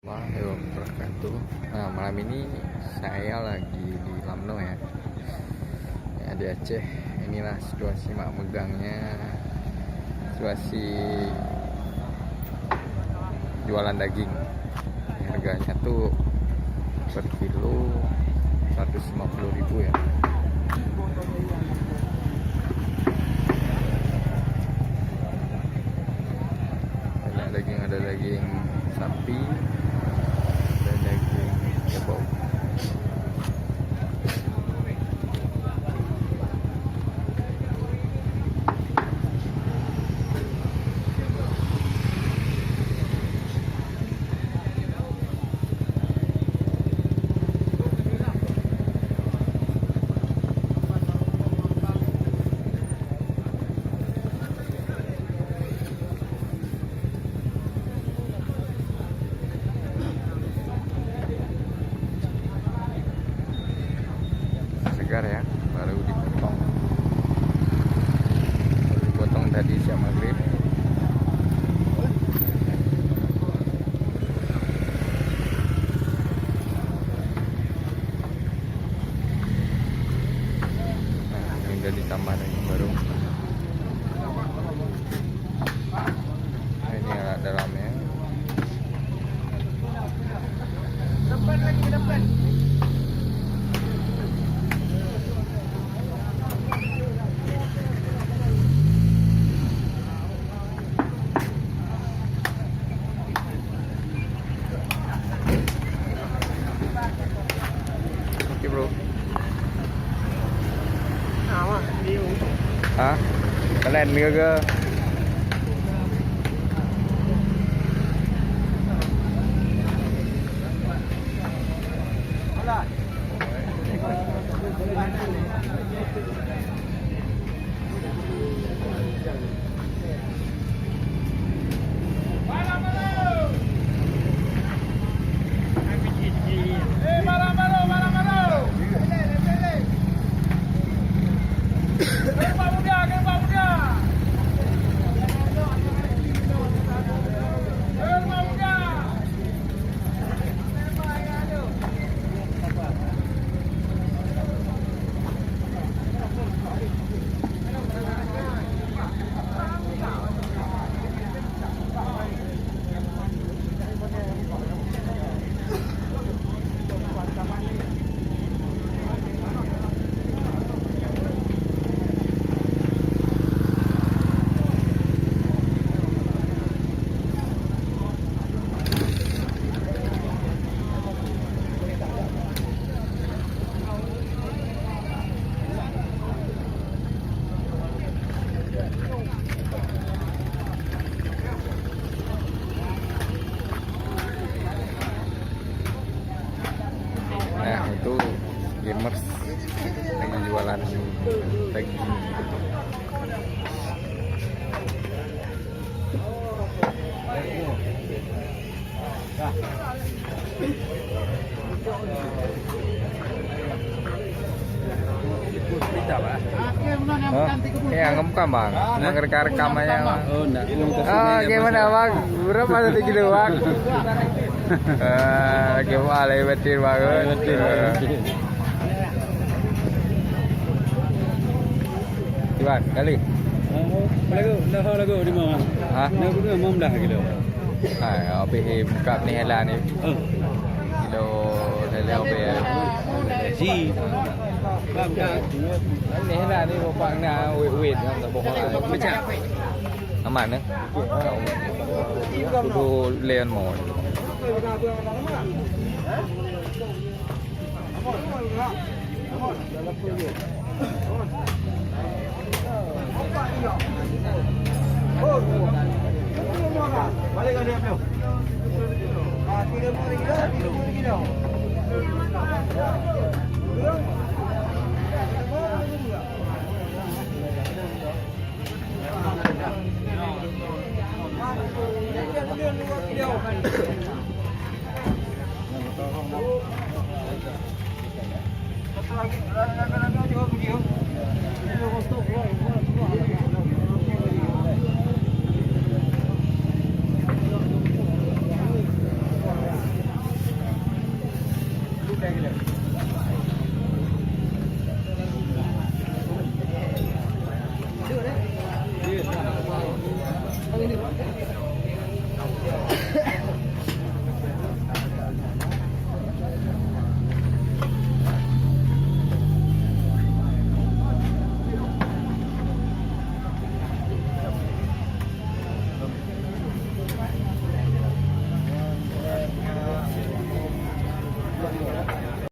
Warahmatullahi wabarakatuh. Nah, malam ini saya lagi di Lamno ya, di Aceh. Inilah situasi mak megangnya, situasi jualan daging. Harganya tuh per kilo 150.000 ya. Ada daging sapi, ada daging kerbau. Segar ya, baru dipotong tadi siang maghrib. Nah, ini udah ditambah lagi baru. Nah, ini ada dalamnya. Depan lagi ke depan. Oke bro. Awak dia. Hah? Kalian ke? Nah, itu gamers lagi jualan daging. Ya ngemukam bang, ngereka-rekam aja bang. Oh, enggak. Gimana bang? Berapa tadi kilo bang? Gimana lewatin banget. Gimana kali? Lagu di mana? Hah? Lagu tu mau dah gitu. Oke, buka nih helah nih. Kilo helah oke. Si. Bukan. Ini helah nih bapak nak wait yang tak bohong. Macam. Aman eh? Kudu leon mau. Balik ke dia belum? 30 kilo. Dia